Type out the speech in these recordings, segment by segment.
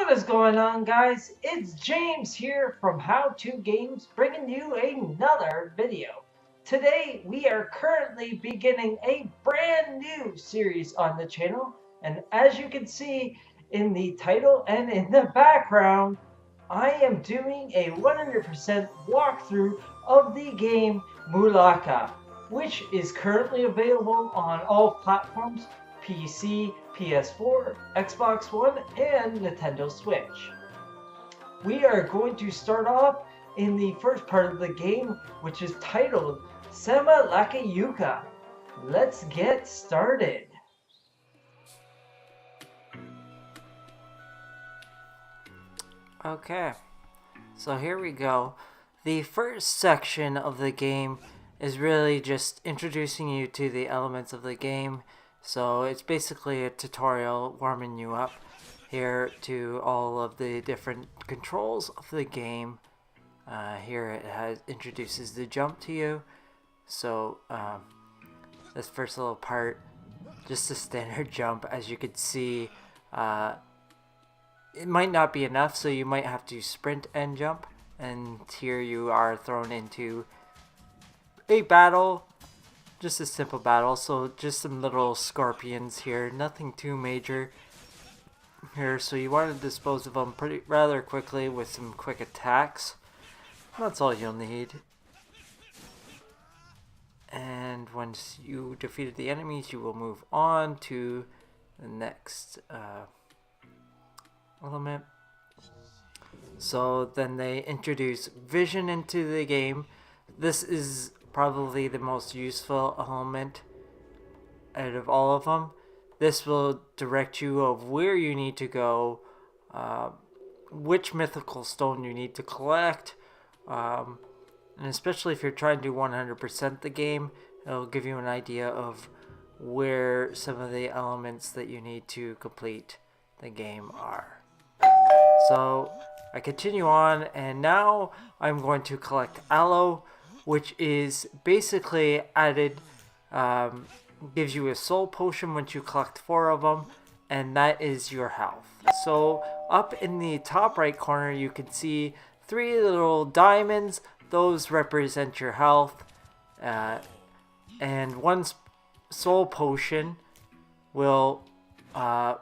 What is going on, guys? It's James here from How To Games, bringing you another video. Today we are currently beginning a brand new series on the channel, and as you can see in the title and in the background, I am doing a 100% walkthrough of the game Mulaka, which is currently available on all platforms: PC, PS4, Xbox One, and Nintendo Switch. We are going to start off in the first part of the game, which is titled Samalayuca. Let's get started. Okay, so here we go. The first section of the game is really just introducing you to the elements of the game. So it's basically a tutorial warming you up here to all of the different controls of the game. Here it introduces the jump to you. So this first little part, just a standard jump, as you can see. It might not be enough, so you might have to sprint and jump. And here you are thrown into a battle, just a simple battle. So just some little scorpions here, nothing too major here. So you want to dispose of them rather quickly with some quick attacks. That's all you'll need. And once you defeated the enemies, you will move on to the next element. So then they introduce vision into the game. This is probably the most useful element out of all of them. This will direct you of where you need to go, which mythical stone you need to collect, and especially if you're trying to 100% the game, it'll give you an idea of where some of the elements that you need to complete the game are. So I continue on, and now I'm going to collect aloe, which is basically added, gives you a soul potion once you collect 4 of them, and that is your health. So up in the top right corner you can see 3 little diamonds. Those represent your health, and one soul potion will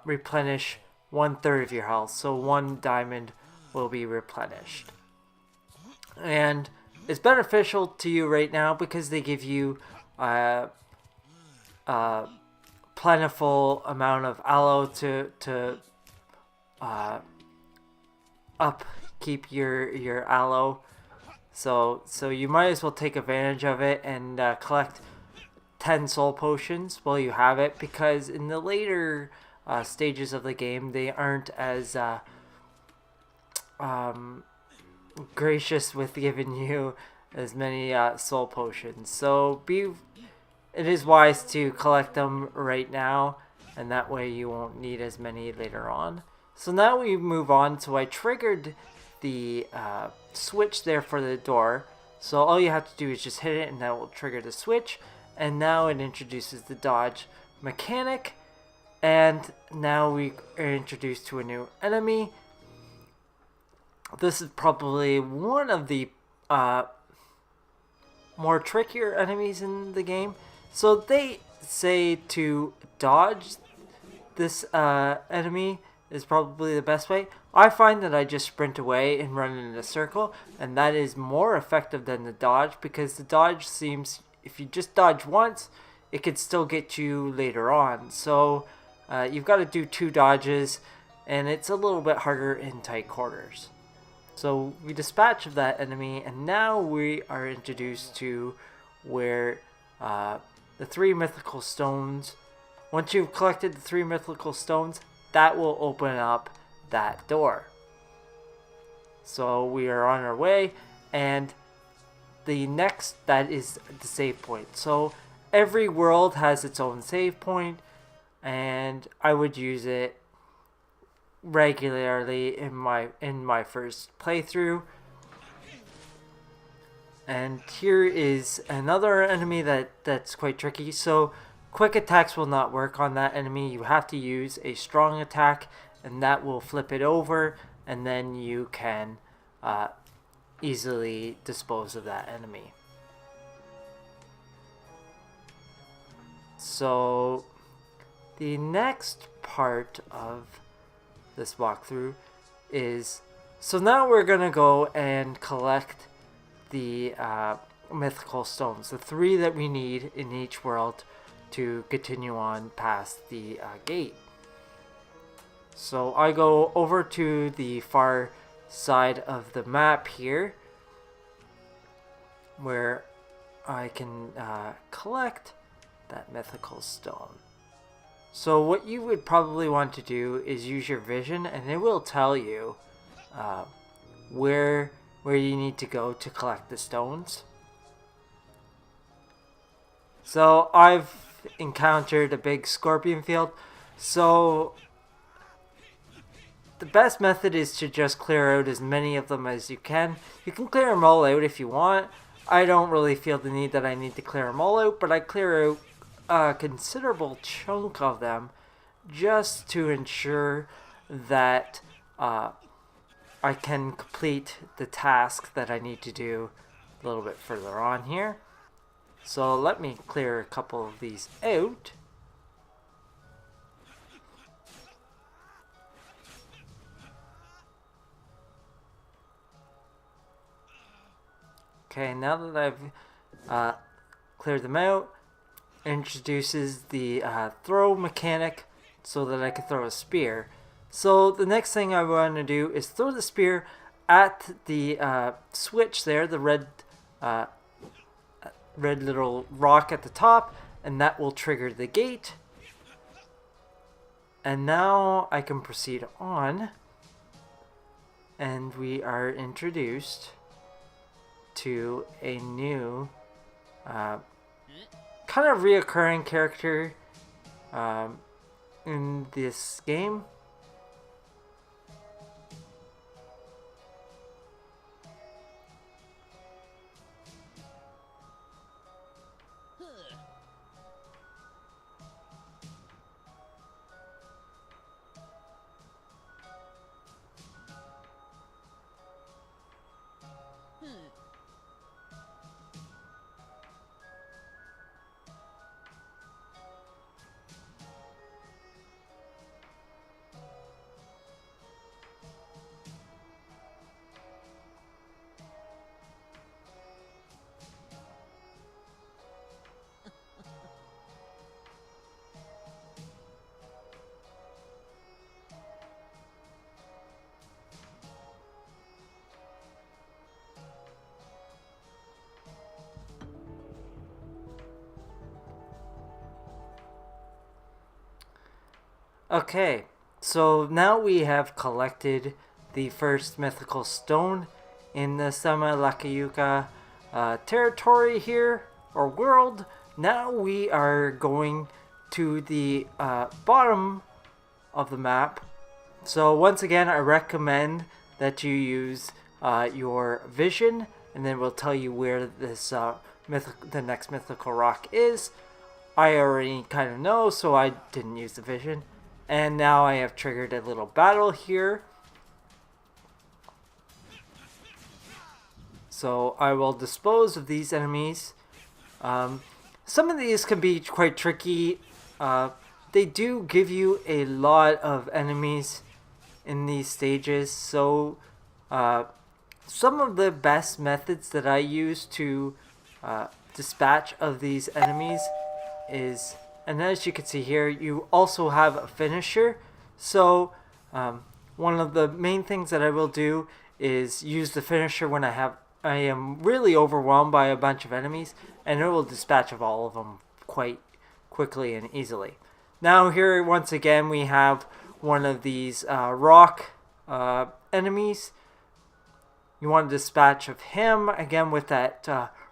replenish 1/3 of your health, so 1 diamond will be replenished. And it's beneficial to you right now because they give you a plentiful amount of aloe to upkeep your aloe. So you might as well take advantage of it and collect 10 soul potions while you have it, because in the later stages of the game they aren't as gracious with giving you as many soul potions. So it is wise to collect them right now, and that way you won't need as many later on. So now we move on. So I triggered the switch there for the door. So all you have to do is just hit it and that will trigger the switch. And now it introduces the dodge mechanic. And now we are introduced to a new enemy. This is probably one of the more trickier enemies in the game. So they say to dodge this enemy is probably the best way. I find that I just sprint away and run in a circle, and that is more effective than the dodge, because the dodge seems, if you just dodge once, it could still get you later on. So you've got to do 2 dodges, and it's a little bit harder in tight quarters. So we dispatch of that enemy, and now we are introduced to where the 3 mythical stones, once you've collected the 3 mythical stones, that will open up that door. So we are on our way, and the next, that is the save point. So every world has its own save point, and I would use it regularly in my first playthrough. And here is another enemy that's quite tricky. So quick attacks will not work on that enemy. You have to use a strong attack, and that will flip it over, and then you can easily dispose of that enemy. So the next part of this walkthrough is, so now we're gonna go and collect the mythical stones, the 3 that we need in each world to continue on past the gate. So I go over to the far side of the map here, where I can collect that mythical stone. So what you would probably want to do is use your vision, and it will tell you where you need to go to collect the stones. So I've encountered a big scorpion field, so the best method is to just clear out as many of them as you can. You can clear them all out if you want. I don't really feel the need that I need to clear them all out, but I clear out a considerable chunk of them just to ensure that I can complete the task that I need to do a little bit further on here. So let me clear a couple of these out. Okay, now that I've cleared them out, it introduces the throw mechanic so that I can throw a spear. So the next thing I want to do is throw the spear at the switch there, the red little rock at the top, and that will trigger the gate. And now I can proceed on, and we are introduced to a new kind of reoccurring character in this game. Okay, so now we have collected the first mythical stone in the Samalayuca territory here, or world. Now we are going to the bottom of the map. So once again, I recommend that you use your vision, and then we'll tell you where this the next mythical rock is. I already kind of know, so I didn't use the vision. And now I have triggered a little battle here. So I will dispose of these enemies. Some of these can be quite tricky. They do give you a lot of enemies in these stages. So some of the best methods that I use to dispatch of these enemies is, and as you can see here, you also have a finisher. So one of the main things that I will do is use the finisher when I am really overwhelmed by a bunch of enemies, and it will dispatch of all of them quite quickly and easily. Now here once again we have one of these rock enemies. You want to dispatch of him again with that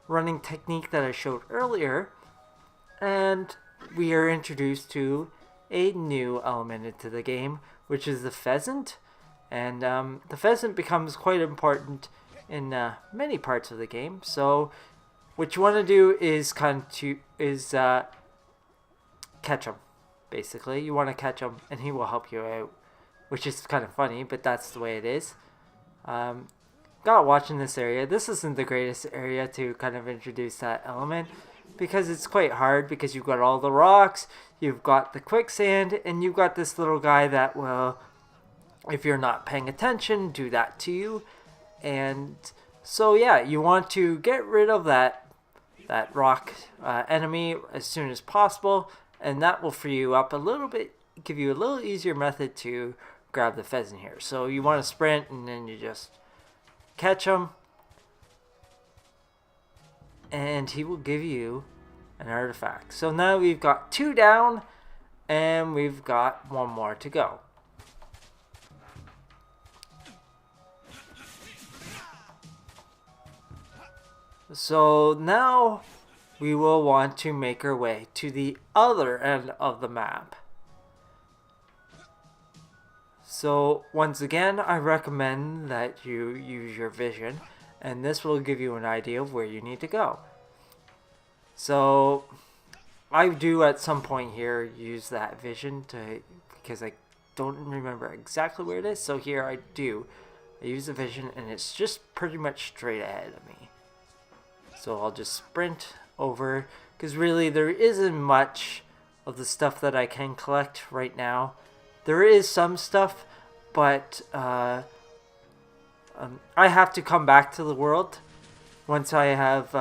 running technique that I showed earlier, and we are introduced to a new element into the game, which is the pheasant. And the pheasant becomes quite important in many parts of the game. So what you want to do is catch him. Basically, you want to catch him, and he will help you out which is kind of funny, but that's the way it is. Got watching this area. This isn't the greatest area to kind of introduce that element because it's quite hard because you've got all the rocks, you've got the quicksand, and you've got this little guy that will, if you're not paying attention, do that to you. And so yeah, you want to get rid of that rock enemy as soon as possible, and that will free you up a little bit, give you a little easier method to grab the pheasant here. So you want to sprint, and then you just catch him, and he will give you an artifact. So now we've got 2 down, and we've got 1 more to go. So now we will want to make our way to the other end of the map. So once again, I recommend that you use your vision, and this will give you an idea of where you need to go. So I do at some point here use that vision because I don't remember exactly where it is. So here I use the vision, and it's just pretty much straight ahead of me. So I'll just sprint over, because really there isn't much of the stuff that I can collect right now. There is some stuff, but I have to come back to the world once I have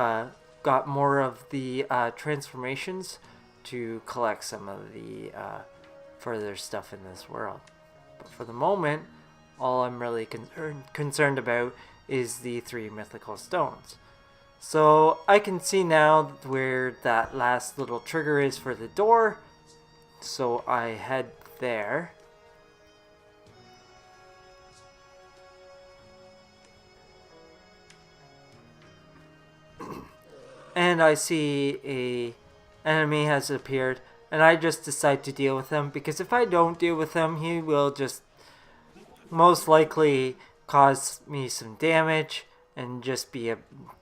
got more of the transformations to collect some of the further stuff in this world. But for the moment, all I'm really concerned about is the 3 mythical stones. So I can see now where that last little trigger is for the door. So I head there. And I see a enemy has appeared, and I just decide to deal with him, because if I don't deal with him, he will just most likely cause me some damage and just be a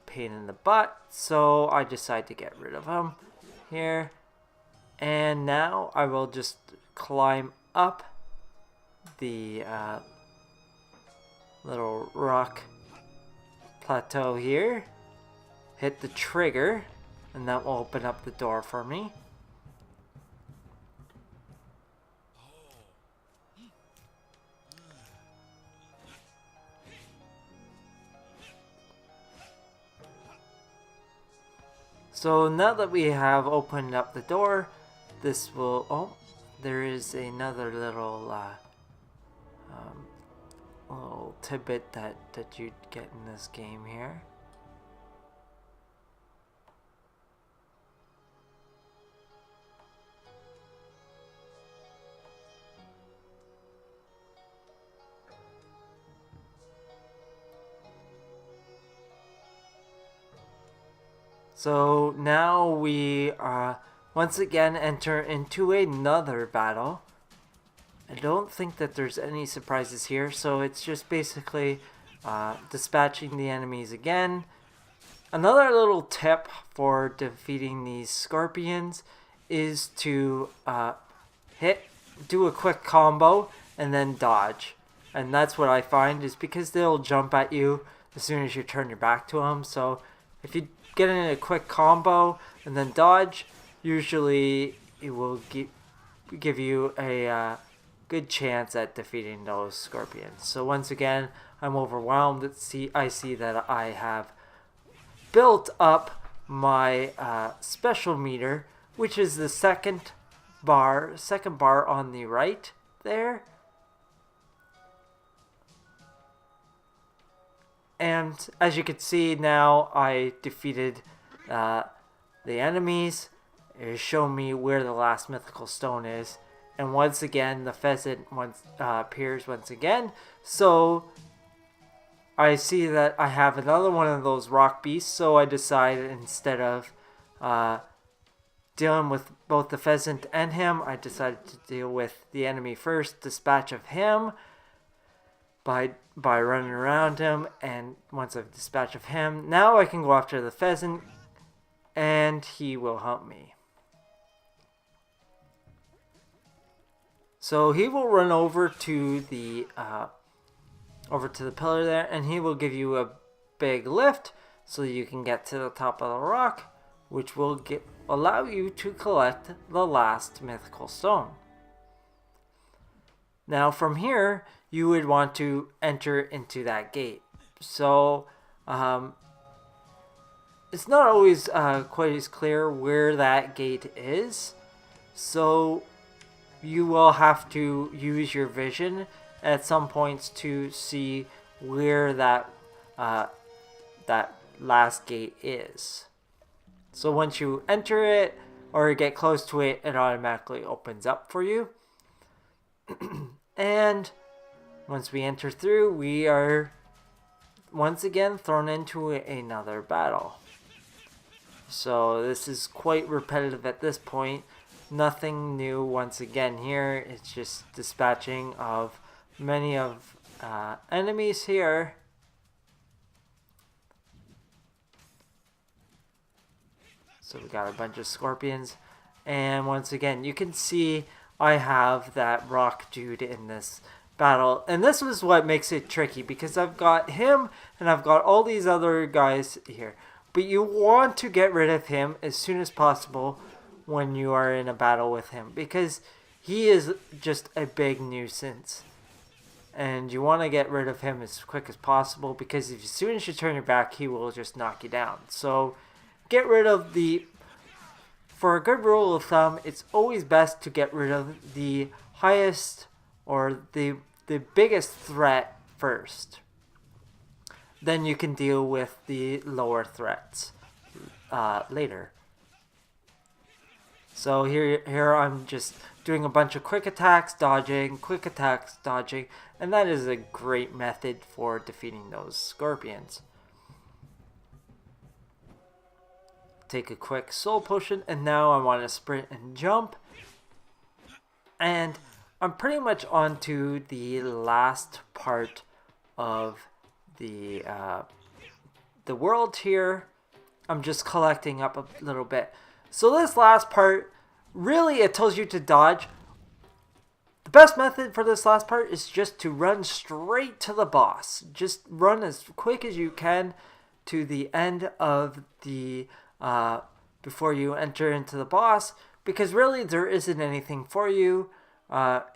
pain in the butt. So I decide to get rid of him here, and now I will just climb up the little rock plateau here, hit the trigger, and that will open up the door for me. So now that we have opened up the door, this will, oh, there is another little little tidbit that you'd get in this game here. So now we once again enter into another battle. I don't think that there's any surprises here, so it's just basically dispatching the enemies again. Another little tip for defeating these scorpions is to do a quick combo and then dodge. And that's what I find, is because they'll jump at you as soon as you turn your back to them. So if you get in a quick combo and then dodge, usually it will give you a good chance at defeating those scorpions. So once again, I'm overwhelmed. I see that I have built up my special meter, which is the second bar on the right there. And as you can see now, I defeated the enemies. It has shown me where the last mythical stone is. And once again, the pheasant appears once again. So I see that I have another one of those rock beasts. So I decided, instead of dealing with both the pheasant and him, I decided to deal with the enemy first, dispatch of him by running around him. And once I've dispatched of him, now I can go after the pheasant, and he will help me. So he will run over to the pillar there, and he will give you a big lift so you can get to the top of the rock, which will allow you to collect the last mythical stone. Now from here, you would want to enter into that gate. So it's not always quite as clear where that gate is. So you will have to use your vision at some points to see where that last gate is. So once you enter it or get close to it, it automatically opens up for you. And once we enter through, we are once again thrown into another battle. So this is quite repetitive at this point. Nothing new once again here. It's just dispatching of many of enemies here. So we got a bunch of scorpions. And once again, you can see I have that rock dude in this battle. And this was what makes it tricky, because I've got him and I've got all these other guys here. But you want to get rid of him as soon as possible when you are in a battle with him, because he is just a big nuisance. And you want to get rid of him as quick as possible, because as soon as you turn your back, he will just knock you down. So get rid of for a good rule of thumb, it's always best to get rid of the highest or the biggest threat first. Then you can deal with the lower threats later. So here I'm just doing a bunch of quick attacks, dodging, and that is a great method for defeating those scorpions. Take a quick soul potion, and now I want to sprint and jump. And I'm pretty much on to the last part of the world here. I'm just collecting up a little bit. So this last part, really it tells you to dodge. The best method for this last part is just to run straight to the boss. Just run as quick as you can to the end of the before you enter into the boss, because really there isn't anything for you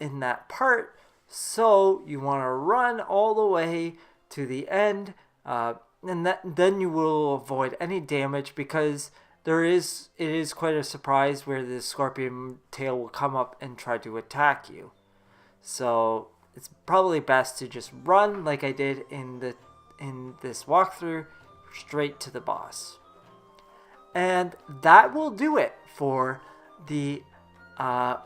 in that part. So you want to run all the way to the end, and then you will avoid any damage, because it is quite a surprise where the scorpion tail will come up and try to attack you. So it's probably best to just run like I did in this walkthrough, straight to the boss. And that will do it for the 100%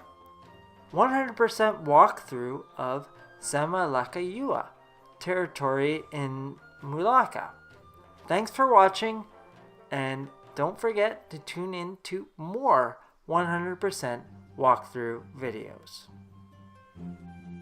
walkthrough of Samalayuca territory in Mulaka. Thanks for watching, and don't forget to tune in to more 100% walkthrough videos.